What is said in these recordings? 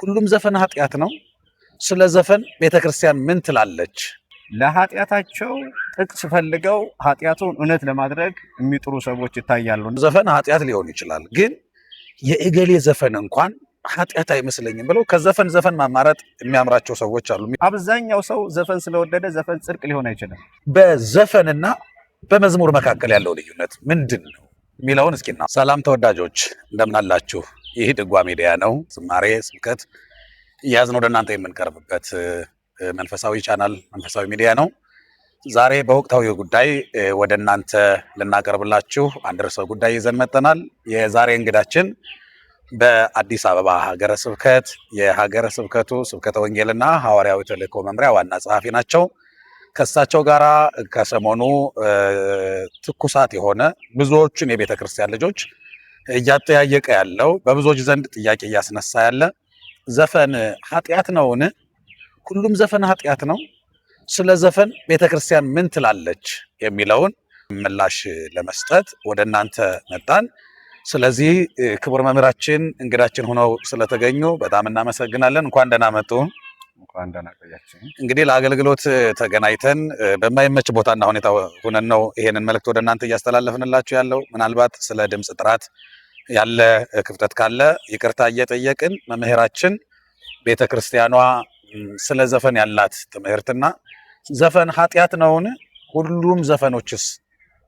ሁሉም ዘፈን ኃጢአት ነው። ስለ ዘፈን ቤተክርስቲያን ምን ትላለች? ለኃጢአታቸው ጥቅስ ፈልገው ኃጢአቱን እውነት ለማድረግ የሚጥሩ ሰዎች ይታያሉ። ዘፈን ኃጢአት ሊሆን ይችላል፣ ግን የእገሌ ዘፈን እንኳን ኃጢአት አይመስለኝም ብለው ከዘፈን ዘፈን ማማረጥ የሚያምራቸው ሰዎች አሉ። አብዛኛው ሰው ዘፈን ስለወደደ ዘፈን ጽድቅ ሊሆን አይችልም። በዘፈንና በመዝሙር መካከል ያለው ልዩነት ምንድን ነው የሚለውን እስኪና። ሰላም ተወዳጆች እንደምን አላችሁ? ይህ ድጓ ሚዲያ ነው። ዝማሬ ስብከት እያዝን ወደ እናንተ የምንቀርብበት መንፈሳዊ ቻናል መንፈሳዊ ሚዲያ ነው። ዛሬ በወቅታዊ ጉዳይ ወደ እናንተ ልናቀርብላችሁ አንድ ርዕሰ ጉዳይ ይዘን መጥተናል። የዛሬ እንግዳችን በአዲስ አበባ ሀገረ ስብከት የሀገረ ስብከቱ ስብከተ ወንጌልና ሐዋርያዊ ተልእኮ መምሪያ ዋና ጸሐፊ ናቸው። ከእሳቸው ጋራ ከሰሞኑ ትኩሳት የሆነ ብዙዎችን የቤተ ክርስቲያን ልጆች እያጠያየቀ ያለው በብዙዎች ዘንድ ጥያቄ እያስነሳ ያለ ዘፈን ኃጢአት ነውን? ሁሉም ዘፈን ኃጢአት ነው? ስለ ዘፈን ቤተ ክርስቲያን ምን ትላለች የሚለውን ምላሽ ለመስጠት ወደ እናንተ መጣን። ስለዚህ ክቡር መምህራችን እንግዳችን ሆነው ስለተገኙ በጣም እናመሰግናለን። እንኳን ደህና መጡ። እንኳን ደህና ቆያችሁ። እንግዲህ ለአገልግሎት ተገናኝተን በማይመች ቦታና ሁኔታ ሆነን ነው ይሄንን መልእክት ወደ እናንተ እያስተላለፍንላችሁ ያለው። ምናልባት ስለ ድምፅ ጥራት ያለ ክፍተት ካለ ይቅርታ እየጠየቅን መምህራችን ቤተክርስቲያኗ ስለ ዘፈን ያላት ትምህርትና ዘፈን ኃጢአት ነውን? ሁሉም ዘፈኖችስ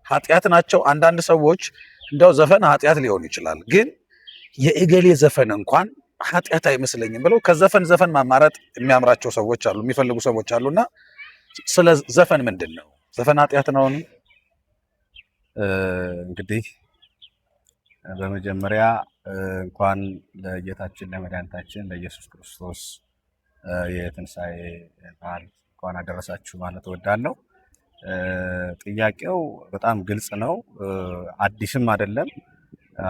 ኃጢአት ናቸው? አንዳንድ ሰዎች እንደው ዘፈን ኃጢአት ሊሆን ይችላል፣ ግን የእገሌ ዘፈን እንኳን ኃጢአት አይመስለኝም ብለው ከዘፈን ዘፈን ማማረጥ የሚያምራቸው ሰዎች አሉ፣ የሚፈልጉ ሰዎች አሉና ስለ ዘፈን ምንድን ነው? ዘፈን ኃጢአት ነውን? እንግዲህ በመጀመሪያ እንኳን ለጌታችን ለመድኃኒታችን ለኢየሱስ ክርስቶስ የትንሣኤ በዓል እንኳን አደረሳችሁ ማለት እወዳለሁ። ጥያቄው በጣም ግልጽ ነው፣ አዲስም አይደለም።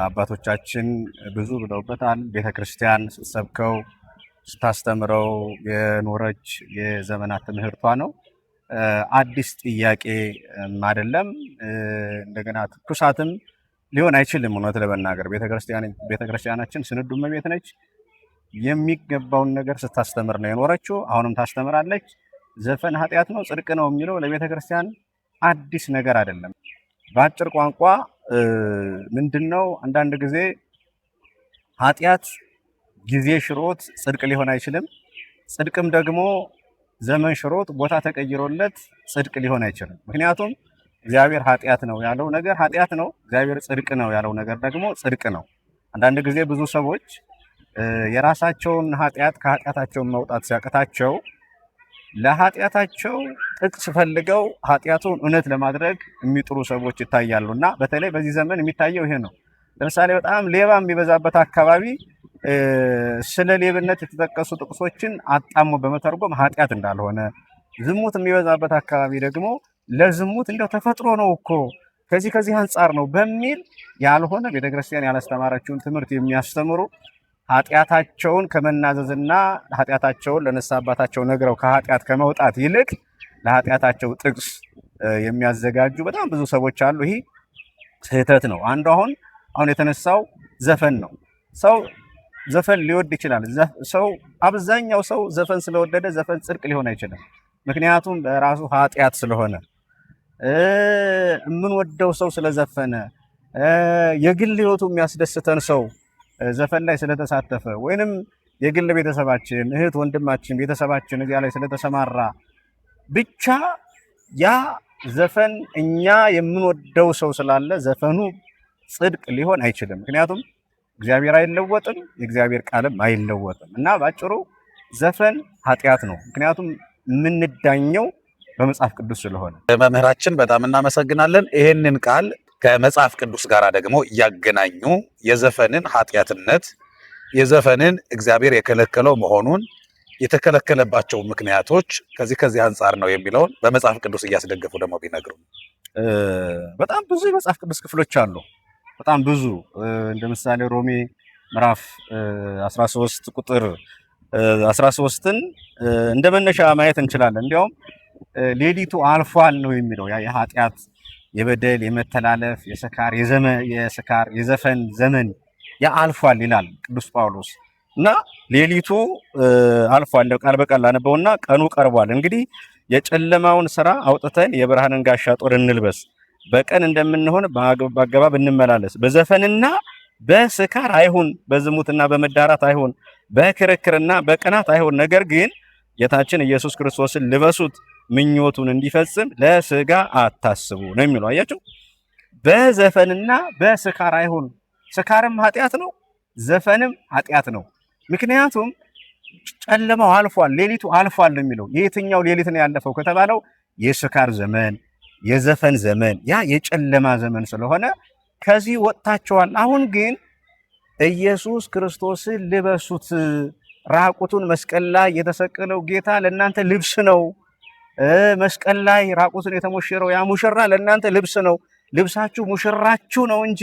አባቶቻችን ብዙ ብለውበታል። ቤተክርስቲያን ስትሰብከው ስታስተምረው የኖረች የዘመናት ትምህርቷ ነው። አዲስ ጥያቄ አይደለም። እንደገና ትኩሳትም ሊሆን አይችልም። እውነት ለመናገር ቤተክርስቲያናችን ስንዱ እመቤት ነች። የሚገባውን ነገር ስታስተምር ነው የኖረችው፣ አሁንም ታስተምራለች። ዘፈን ኃጢአት ነው ጽድቅ ነው የሚለው ለቤተክርስቲያን አዲስ ነገር አይደለም። በአጭር ቋንቋ ምንድነው? አንዳንድ ጊዜ ኃጢአት ጊዜ ሽሮት ጽድቅ ሊሆን አይችልም። ጽድቅም ደግሞ ዘመን ሽሮት ቦታ ተቀይሮለት ጽድቅ ሊሆን አይችልም። ምክንያቱም እግዚአብሔር ኃጢአት ነው ያለው ነገር ኃጢአት ነው፣ እግዚአብሔር ጽድቅ ነው ያለው ነገር ደግሞ ጽድቅ ነው። አንዳንድ ጊዜ ብዙ ሰዎች የራሳቸውን ኃጢአት ከኃጢአታቸው መውጣት ሲያቅታቸው ለኃጢአታቸው ጥቅስ ፈልገው ኃጢአቱን እውነት ለማድረግ የሚጥሩ ሰዎች ይታያሉ። እና በተለይ በዚህ ዘመን የሚታየው ይሄ ነው። ለምሳሌ በጣም ሌባ የሚበዛበት አካባቢ ስለ ሌብነት የተጠቀሱ ጥቅሶችን አጣሞ በመተርጎም ኃጢአት እንዳልሆነ፣ ዝሙት የሚበዛበት አካባቢ ደግሞ ለዝሙት እንደው ተፈጥሮ ነው እኮ ከዚህ አንጻር ነው በሚል ያልሆነ ቤተክርስቲያን ያላስተማረችውን ትምህርት የሚያስተምሩ ኃጢአታቸውን ከመናዘዝና ኃጢአታቸውን ለንስሐ አባታቸው ነግረው ከኃጢአት ከመውጣት ይልቅ ለኃጢአታቸው ጥቅስ የሚያዘጋጁ በጣም ብዙ ሰዎች አሉ። ይሄ ስህተት ነው። አንዱ አሁን የተነሳው ዘፈን ነው። ሰው ዘፈን ሊወድ ይችላል። አብዛኛው ሰው ዘፈን ስለወደደ ዘፈን ጽድቅ ሊሆን አይችልም። ምክንያቱም በራሱ ኃጢአት ስለሆነ የምንወደው ሰው ስለዘፈነ የግል ህይወቱ የሚያስደስተን ሰው ዘፈን ላይ ስለተሳተፈ ወይንም የግል ቤተሰባችን እህት ወንድማችን ቤተሰባችን እዚያ ላይ ስለተሰማራ ብቻ ያ ዘፈን እኛ የምንወደው ሰው ስላለ ዘፈኑ ጽድቅ ሊሆን አይችልም። ምክንያቱም እግዚአብሔር አይለወጥም፣ የእግዚአብሔር ቃልም አይለወጥም። እና ባጭሩ ዘፈን ኃጢአት ነው። ምክንያቱም የምንዳኘው በመጽሐፍ ቅዱስ ስለሆነ። መምህራችን በጣም እናመሰግናለን። ይሄንን ቃል ከመጽሐፍ ቅዱስ ጋር ደግሞ እያገናኙ የዘፈንን ኃጢአትነት የዘፈንን እግዚአብሔር የከለከለው መሆኑን የተከለከለባቸው ምክንያቶች ከዚህ አንጻር ነው የሚለውን በመጽሐፍ ቅዱስ እያስደገፉ ደግሞ ቢነግሩ። በጣም ብዙ የመጽሐፍ ቅዱስ ክፍሎች አሉ። በጣም ብዙ እንደ ምሳሌ ሮሜ ምዕራፍ 13 ቁጥር 13ን እንደ መነሻ ማየት እንችላለን። እንዲያውም ሌሊቱ አልፏል ነው የሚለው። ያ የኃጢአት የበደል የመተላለፍ የስካር የዘፈን ዘመን ያ አልፏል ይላል ቅዱስ ጳውሎስ። እና ሌሊቱ አልፏል። ቃል በቃል አነበውና ቀኑ ቀርቧል። እንግዲህ የጨለማውን ስራ አውጥተን የብርሃንን ጋሻ ጦር እንልበስ። በቀን እንደምንሆን በአገባብ እንመላለስ። በዘፈንና በስካር አይሁን፣ በዝሙትና በመዳራት አይሁን፣ በክርክርና በቅናት አይሁን። ነገር ግን ጌታችን ኢየሱስ ክርስቶስን ልበሱት፣ ምኞቱን እንዲፈጽም ለስጋ አታስቡ ነው የሚለው። አያችሁ፣ በዘፈንና በስካር አይሁን። ስካርም ኃጢአት ነው፣ ዘፈንም ኃጢአት ነው። ምክንያቱም ጨለማው አልፏል፣ ሌሊቱ አልፏል ነው የሚለው። የየትኛው ሌሊት ነው ያለፈው ከተባለው የስካር ዘመን፣ የዘፈን ዘመን፣ ያ የጨለማ ዘመን ስለሆነ ከዚህ ወጥታቸዋል። አሁን ግን ኢየሱስ ክርስቶስን ልበሱት። ራቁቱን መስቀል ላይ የተሰቀለው ጌታ ለእናንተ ልብስ ነው። መስቀል ላይ ራቁቱን የተሞሸረው ያ ሙሽራ ለእናንተ ልብስ ነው። ልብሳችሁ ሙሽራችሁ ነው እንጂ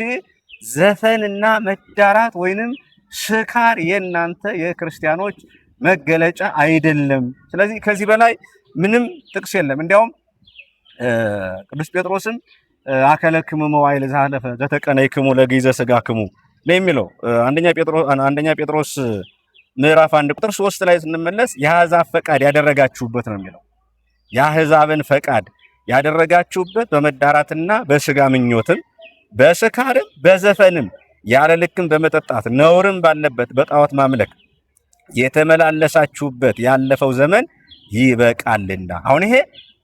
ዘፈንና መዳራት ወይንም ስካር የእናንተ የክርስቲያኖች መገለጫ አይደለም። ስለዚህ ከዚህ በላይ ምንም ጥቅስ የለም። እንዲያውም ቅዱስ ጴጥሮስም አከለክሙ መዋዕል ዘሐለፈ ዘተቀነይክሙ ለግእዘ ሥጋክሙ ነው የሚለው። አንደኛ ጴጥሮስ ምዕራፍ 1 ቁጥር 3 ላይ ስንመለስ የአሕዛብ ፈቃድ ያደረጋችሁበት ነው የሚለው። የአሕዛብን ፈቃድ ያደረጋችሁበት በመዳራትና በስጋ ምኞትም በስካርም በዘፈንም ያለ ልክም በመጠጣት ነውርም ባለበት በጣዖት ማምለክ የተመላለሳችሁበት ያለፈው ዘመን ይበቃልና። አሁን ይሄ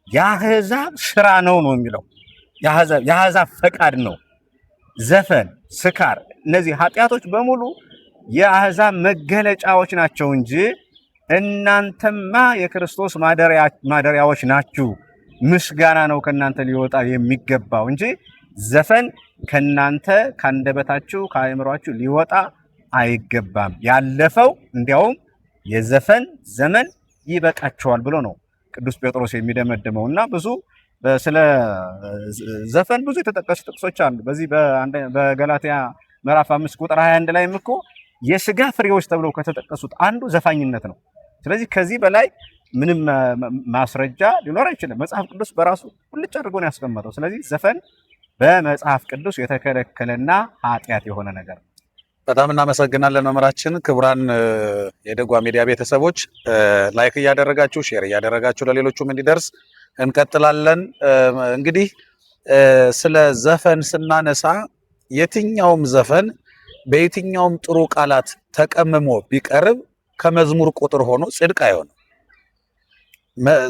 የአሕዛብ ስራ ነው የሚለው። የአሕዛብ ፈቃድ ነው። ዘፈን፣ ስካር፣ እነዚህ ኃጢአቶች በሙሉ የአሕዛብ መገለጫዎች ናቸው እንጂ እናንተማ የክርስቶስ ማደሪያዎች ናችሁ። ምስጋና ነው ከእናንተ ሊወጣ የሚገባው እንጂ ዘፈን ከእናንተ ካንደበታችሁ ከአእምሯችሁ ሊወጣ አይገባም። ያለፈው እንዲያውም የዘፈን ዘመን ይበቃቸዋል ብሎ ነው ቅዱስ ጴጥሮስ የሚደመድመው። እና ብዙ ስለ ዘፈን ብዙ የተጠቀሱ ጥቅሶች አሉ። በዚህ በገላትያ ምዕራፍ 5 ቁጥር 21 ላይም እኮ የስጋ ፍሬዎች ተብለው ከተጠቀሱት አንዱ ዘፋኝነት ነው። ስለዚህ ከዚህ በላይ ምንም ማስረጃ ሊኖር አይችልም። መጽሐፍ ቅዱስ በራሱ ሁልጭ አድርጎ ነው ያስቀመጠው። ስለዚህ ዘፈን በመጽሐፍ ቅዱስ የተከለከለና ኃጢአት የሆነ ነገር ነው። በጣም እናመሰግናለን መምህራችን። ክቡራን የደጓ ሚዲያ ቤተሰቦች ላይክ እያደረጋችሁ ሼር እያደረጋችሁ ለሌሎቹም እንዲደርስ እንቀጥላለን። እንግዲህ ስለ ዘፈን ስናነሳ የትኛውም ዘፈን በየትኛውም ጥሩ ቃላት ተቀምሞ ቢቀርብ ከመዝሙር ቁጥር ሆኖ ጽድቅ አይሆንም።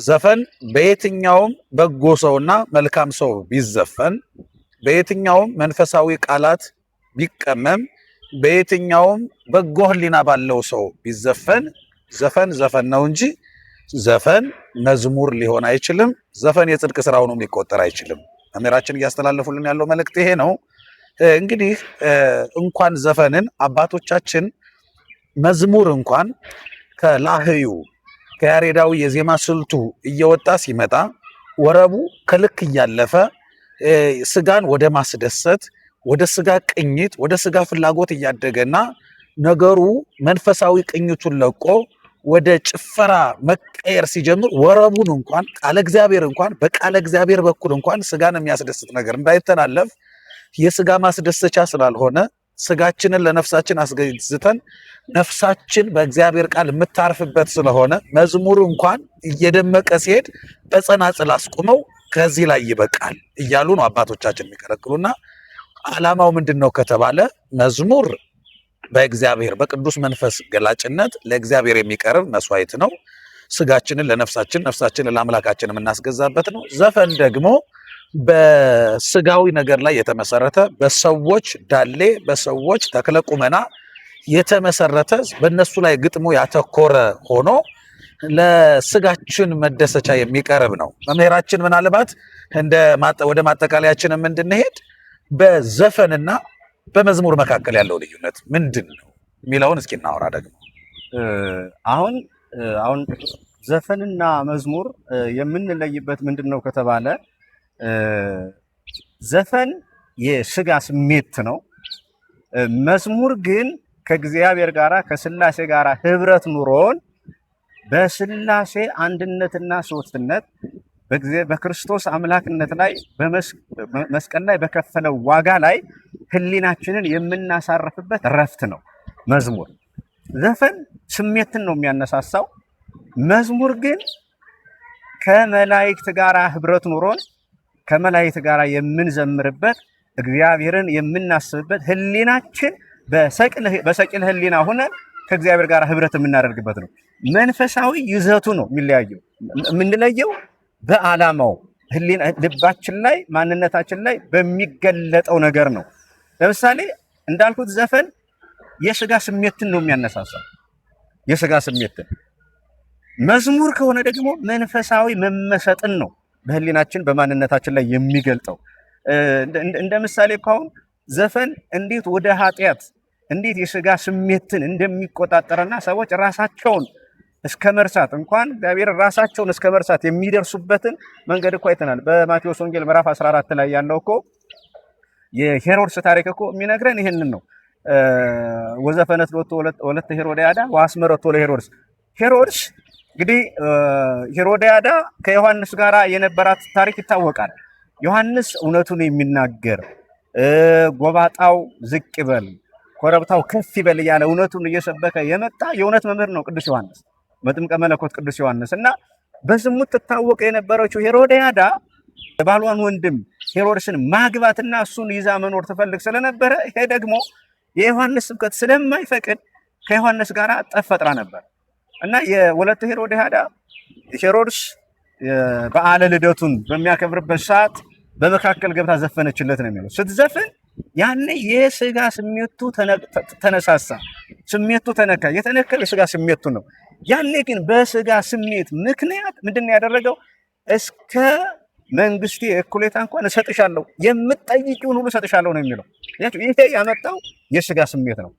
ዘፈን በየትኛውም በጎ ሰውና መልካም ሰው ቢዘፈን፣ በየትኛውም መንፈሳዊ ቃላት ቢቀመም፣ በየትኛውም በጎ ሕሊና ባለው ሰው ቢዘፈን ዘፈን ዘፈን ነው እንጂ ዘፈን መዝሙር ሊሆን አይችልም። ዘፈን የጽድቅ ስራ ሆኖ ሊቆጠር አይችልም። መምህራችን እያስተላለፉልን ያለው መልእክት ይሄ ነው። እንግዲህ እንኳን ዘፈንን አባቶቻችን መዝሙር እንኳን ከላህዩ ከያሬዳዊ የዜማ ስልቱ እየወጣ ሲመጣ ወረቡ ከልክ እያለፈ ስጋን ወደ ማስደሰት፣ ወደ ስጋ ቅኝት፣ ወደ ስጋ ፍላጎት እያደገና ነገሩ መንፈሳዊ ቅኝቱን ለቆ ወደ ጭፈራ መቀየር ሲጀምር ወረቡን እንኳን ቃለ እግዚአብሔር እንኳን በቃለ እግዚአብሔር በኩል እንኳን ስጋን የሚያስደስት ነገር እንዳይተላለፍ የስጋ ማስደሰቻ ስላልሆነ ስጋችንን ለነፍሳችን አስገዝተን ነፍሳችን በእግዚአብሔር ቃል የምታርፍበት ስለሆነ መዝሙር እንኳን እየደመቀ ሲሄድ በጸናጽል አስቁመው ከዚህ ላይ ይበቃል እያሉ ነው አባቶቻችን የሚከለክሉና ዓላማው ምንድን ነው ከተባለ መዝሙር በእግዚአብሔር በቅዱስ መንፈስ ገላጭነት ለእግዚአብሔር የሚቀርብ መስዋዕት ነው። ስጋችንን ለነፍሳችን ነፍሳችንን ለአምላካችን የምናስገዛበት ነው። ዘፈን ደግሞ በስጋዊ ነገር ላይ የተመሰረተ በሰዎች ዳሌ በሰዎች ተክለ ቁመና የተመሰረተ በእነሱ ላይ ግጥሙ ያተኮረ ሆኖ ለስጋችን መደሰቻ የሚቀርብ ነው። መምህራችን ምናልባት ወደ ማጠቃለያችንም እንድንሄድ በዘፈንና በመዝሙር መካከል ያለው ልዩነት ምንድን ነው የሚለውን እስኪ እናወራ። ደግሞ አሁን ዘፈንና መዝሙር የምንለይበት ምንድን ነው ከተባለ ዘፈን የስጋ ስሜት ነው። መዝሙር ግን ከእግዚአብሔር ጋር ከስላሴ ጋር ህብረት ኑሮን በስላሴ አንድነትና ሶስትነት በክርስቶስ አምላክነት ላይ በመስቀል ላይ በከፈለው ዋጋ ላይ ህሊናችንን የምናሳርፍበት ረፍት ነው መዝሙር። ዘፈን ስሜትን ነው የሚያነሳሳው። መዝሙር ግን ከመላእክት ጋር ህብረት ኑሮን ከመላእክት ጋር የምንዘምርበት እግዚአብሔርን የምናስብበት ህሊናችን በሰቂል ህሊና ሆነ ከእግዚአብሔር ጋር ህብረት የምናደርግበት ነው። መንፈሳዊ ይዘቱ ነው የሚለያየው። የምንለየው በዓላማው ልባችን ላይ ማንነታችን ላይ በሚገለጠው ነገር ነው። ለምሳሌ እንዳልኩት ዘፈን የስጋ ስሜትን ነው የሚያነሳሳው፣ የስጋ ስሜትን። መዝሙር ከሆነ ደግሞ መንፈሳዊ መመሰጥን ነው በህሊናችን በማንነታችን ላይ የሚገልጠው። እንደ ምሳሌ ካሁን ዘፈን እንዴት ወደ ኃጢአት እንዴት የስጋ ስሜትን እንደሚቆጣጠርና ሰዎች ራሳቸውን እስከ መርሳት እንኳን እግዚአብሔር ራሳቸውን እስከ መርሳት የሚደርሱበትን መንገድ እኮ አይተናል። በማቴዎስ ወንጌል ምዕራፍ 14 ላይ ያለው እኮ የሄሮድስ ታሪክ እኮ የሚነግረን ይሄንን ነው። ወዘፈነት ሎቶ ወለተ ሄሮድያዳ ወአስመረቶ ለሄሮድስ። ሄሮድስ እንግዲህ ሄሮድያዳ ከዮሐንስ ጋራ የነበራት ታሪክ ይታወቃል። ዮሐንስ እውነቱን የሚናገር ጎባጣው ዝቅ ይበል ኮረብታው ከፍ ይበል እያለ እውነቱን እየሰበከ የመጣ የእውነት መምህር ነው ቅዱስ ዮሐንስ፣ መጥምቀ መለኮት ቅዱስ ዮሐንስ። እና በዝሙት ትታወቅ የነበረችው ሄሮድያዳ የባሏን ወንድም ሄሮድስን ማግባትና እሱን ይዛ መኖር ትፈልግ ስለነበረ ይሄ ደግሞ የዮሐንስ ስብከት ስለማይፈቅድ ከዮሐንስ ጋር ጠብ ፈጥራ ነበር። እና የወለተ ሄሮድያዳ ሄሮድስ በዓለ ልደቱን በሚያከብርበት ሰዓት በመካከል ገብታ ዘፈነችለት ነው የሚለው። ስትዘፍን ያኔ የስጋ ስሜቱ ተነሳሳ፣ ስሜቱ ተነካ። የተነካው የስጋ ስሜቱ ነው። ያኔ ግን በስጋ ስሜት ምክንያት ምንድነው ያደረገው? እስከ መንግስቴ እኩሌታ እንኳን እሰጥሻለሁ፣ የምትጠይቂውን ሁሉ እሰጥሻለሁ ነው የሚለው። ይሄ ያመጣው የስጋ ስሜት ነው።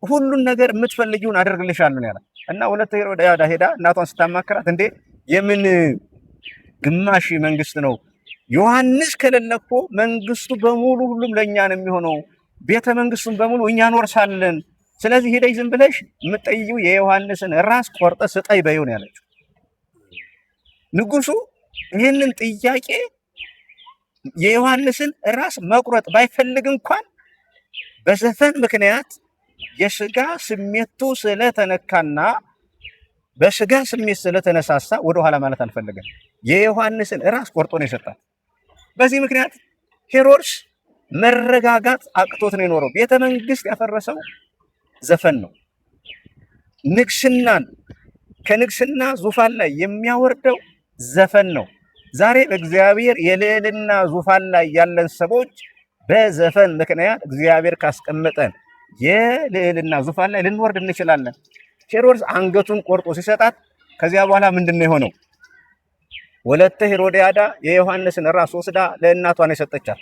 ሁሉን ነገር የምትፈልጊውን አደርግልሻለሁ ያለ እና ወለተ ሄሮድያዳ ሄዳ እናቷን ስታማከራት እንዴ የምን ግማሽ መንግስት ነው? ዮሐንስ ከሌለ እኮ መንግስቱ በሙሉ ሁሉም ለኛ ነው የሚሆነው፣ ቤተ መንግስቱን በሙሉ እኛ እንወርሳለን። ስለዚህ ሄደሽ ዝም ብለሽ የምትጠይቂው የዮሐንስን ራስ ቆርጠ ስጠይ በይው ነው ያለችው። ንጉሱ ይህንን ጥያቄ የዮሐንስን ራስ መቁረጥ ባይፈልግ እንኳን በዘፈን ምክንያት የስጋ ስሜቱ ስለተነካና በስጋ ስሜት ስለተነሳሳ ወደኋላ ማለት አልፈለገም። የዮሐንስን ራስ ቆርጦ ነው የሰጣት። በዚህ ምክንያት ሄሮድስ መረጋጋት አቅቶት ነው የኖረው። ቤተ መንግስት ያፈረሰው ዘፈን ነው። ንግስናን ከንግስና ዙፋን ላይ የሚያወርደው ዘፈን ነው። ዛሬ በእግዚአብሔር የልዕልና ዙፋን ላይ ያለን ሰዎች በዘፈን ምክንያት እግዚአብሔር ካስቀመጠን የልዕልና ዙፋን ላይ ልንወርድ እንችላለን። ሄሮድስ አንገቱን ቆርጦ ሲሰጣት ከዚያ በኋላ ምንድነው የሆነው? ወለተ ሄሮድያዳ የዮሐንስን ራስ ወስዳ ለእናቷ ነው የሰጠቻት።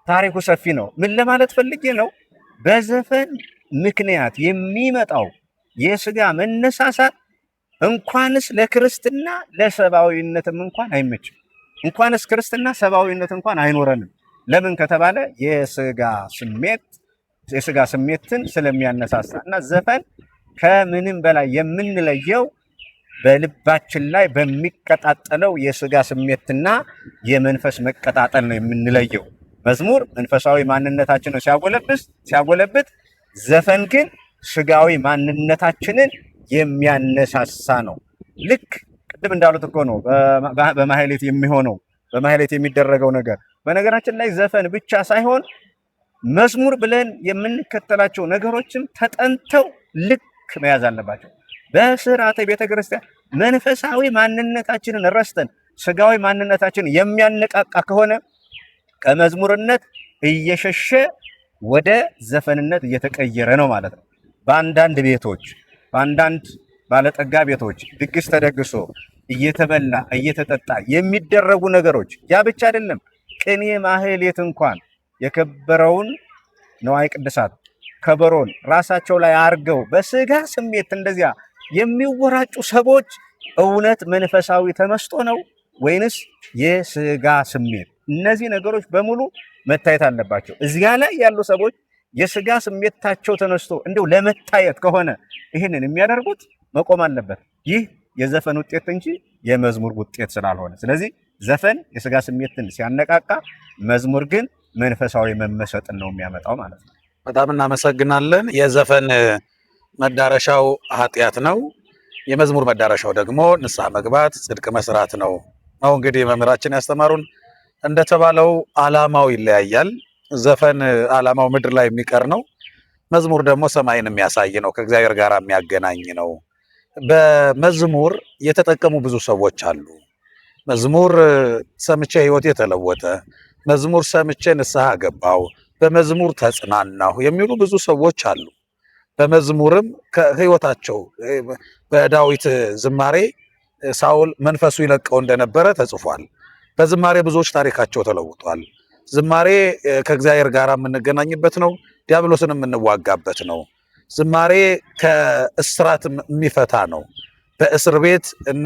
ታሪኩ ሰፊ ነው። ምን ለማለት ፈልጌ ነው? በዘፈን ምክንያት የሚመጣው የስጋ መነሳሳት እንኳንስ ለክርስትና ለሰብአዊነትም እንኳን አይመችም። እንኳንስ ክርስትና ሰብአዊነት እንኳን አይኖረንም። ለምን ከተባለ የስጋ ስሜትን ስለሚያነሳሳ እና ዘፈን ከምንም በላይ የምንለየው በልባችን ላይ በሚቀጣጠለው የስጋ ስሜትና የመንፈስ መቀጣጠል ነው የምንለየው። መዝሙር መንፈሳዊ ማንነታችንን ሲያጎለብት፣ ዘፈን ግን ስጋዊ ማንነታችንን የሚያነሳሳ ነው። ልክ ቅድም እንዳሉት እኮ ነው በማህሌት የሚሆነው በማህሌት የሚደረገው ነገር። በነገራችን ላይ ዘፈን ብቻ ሳይሆን መዝሙር ብለን የምንከተላቸው ነገሮችም ተጠንተው ልክ መያዝ አለባቸው። በስርዓተ ቤተክርስቲያን መንፈሳዊ ማንነታችንን ረስተን ስጋዊ ማንነታችንን የሚያነቃቃ ከሆነ ከመዝሙርነት እየሸሸ ወደ ዘፈንነት እየተቀየረ ነው ማለት ነው። በአንዳንድ ቤቶች በአንዳንድ ባለጠጋ ቤቶች ድግስ ተደግሶ እየተበላ እየተጠጣ የሚደረጉ ነገሮች ያ ብቻ አይደለም። ቅኔ ማህሌት እንኳን የከበረውን ነዋይ ቅድሳት ከበሮን ራሳቸው ላይ አርገው በስጋ ስሜት እንደዚያ የሚወራጩ ሰዎች እውነት መንፈሳዊ ተመስጦ ነው ወይንስ የስጋ ስሜት? እነዚህ ነገሮች በሙሉ መታየት አለባቸው። እዚያ ላይ ያሉ ሰዎች የስጋ ስሜታቸው ተነስቶ እንደው ለመታየት ከሆነ ይህንን የሚያደርጉት መቆም አለበት። ይህ የዘፈን ውጤት እንጂ የመዝሙር ውጤት ስላልሆነ፣ ስለዚህ ዘፈን የስጋ ስሜትን ሲያነቃቃ፣ መዝሙር ግን መንፈሳዊ መመሰጥን ነው የሚያመጣው ማለት ነው። በጣም እናመሰግናለን። የዘፈን መዳረሻው ኃጢአት ነው። የመዝሙር መዳረሻው ደግሞ ንስሐ መግባት፣ ጽድቅ መስራት ነው። እንግዲህ መምህራችን ያስተማሩን። እንደተባለው ዓላማው ይለያያል። ዘፈን ዓላማው ምድር ላይ የሚቀር ነው። መዝሙር ደግሞ ሰማይን የሚያሳይ ነው፣ ከእግዚአብሔር ጋር የሚያገናኝ ነው። በመዝሙር የተጠቀሙ ብዙ ሰዎች አሉ። መዝሙር ሰምቼ ሕይወቴ የተለወጠ፣ መዝሙር ሰምቼ ንስሐ ገባው፣ በመዝሙር ተጽናናሁ የሚሉ ብዙ ሰዎች አሉ። በመዝሙርም ከሕይወታቸው በዳዊት ዝማሬ ሳውል መንፈሱ ይለቀው እንደነበረ ተጽፏል። በዝማሬ ብዙዎች ታሪካቸው ተለውጧል። ዝማሬ ከእግዚአብሔር ጋር የምንገናኝበት ነው። ዲያብሎስን የምንዋጋበት ነው። ዝማሬ ከእስራት የሚፈታ ነው። በእስር ቤት እነ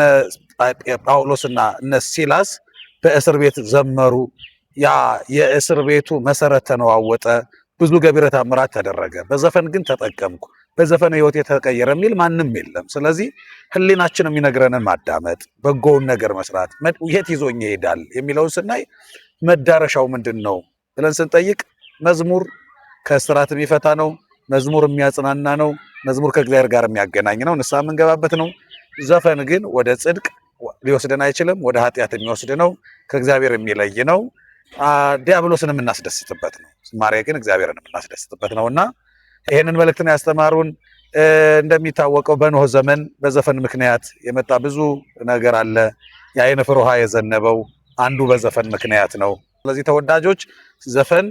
ጳውሎስና እነ ሲላስ በእስር ቤት ዘመሩ። ያ የእስር ቤቱ መሰረት ተነዋወጠ። ብዙ ገቢረ ተአምራት ተደረገ። በዘፈን ግን ተጠቀምኩ፣ በዘፈን ሕይወት የተቀየረ የሚል ማንም የለም። ስለዚህ ሕሊናችን የሚነግረንን ማዳመጥ፣ በጎውን ነገር መስራት፣ የት ይዞኝ ይሄዳል የሚለውን ስናይ መዳረሻው ምንድን ነው ብለን ስንጠይቅ መዝሙር ከእስራት የሚፈታ ነው። መዝሙር የሚያጽናና ነው። መዝሙር ከእግዚአብሔር ጋር የሚያገናኝ ነው፣ ንስሐ የምንገባበት ነው። ዘፈን ግን ወደ ጽድቅ ሊወስደን አይችልም፣ ወደ ኃጢአት የሚወስድ ነው፣ ከእግዚአብሔር የሚለይ ነው፣ ዲያብሎስን የምናስደስትበት ነው። ዝማሬ ግን እግዚአብሔርን የምናስደስትበት ነውና ይህንን መልእክት ነው ያስተማሩን። እንደሚታወቀው በኖህ ዘመን በዘፈን ምክንያት የመጣ ብዙ ነገር አለ። የዓይን ውሃ የዘነበው አንዱ በዘፈን ምክንያት ነው። ስለዚህ ተወዳጆች ዘፈን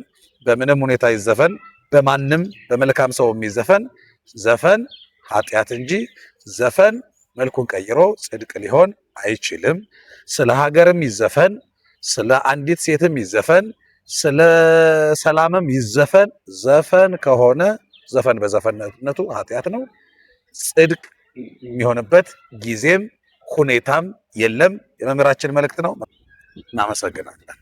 በምንም ሁኔታ ይዘፈን፣ በማንም በመልካም ሰው የሚዘፈን ዘፈን ኃጢአት እንጂ ዘፈን መልኩን ቀይሮ ጽድቅ ሊሆን አይችልም። ስለ ሀገርም ይዘፈን፣ ስለ አንዲት ሴትም ይዘፈን፣ ስለ ሰላምም ይዘፈን። ዘፈን ከሆነ ዘፈን በዘፈንነቱ ኃጢአት ነው። ጽድቅ የሚሆንበት ጊዜም ሁኔታም የለም። የመምህራችን መልእክት ነው። እናመሰግናለን።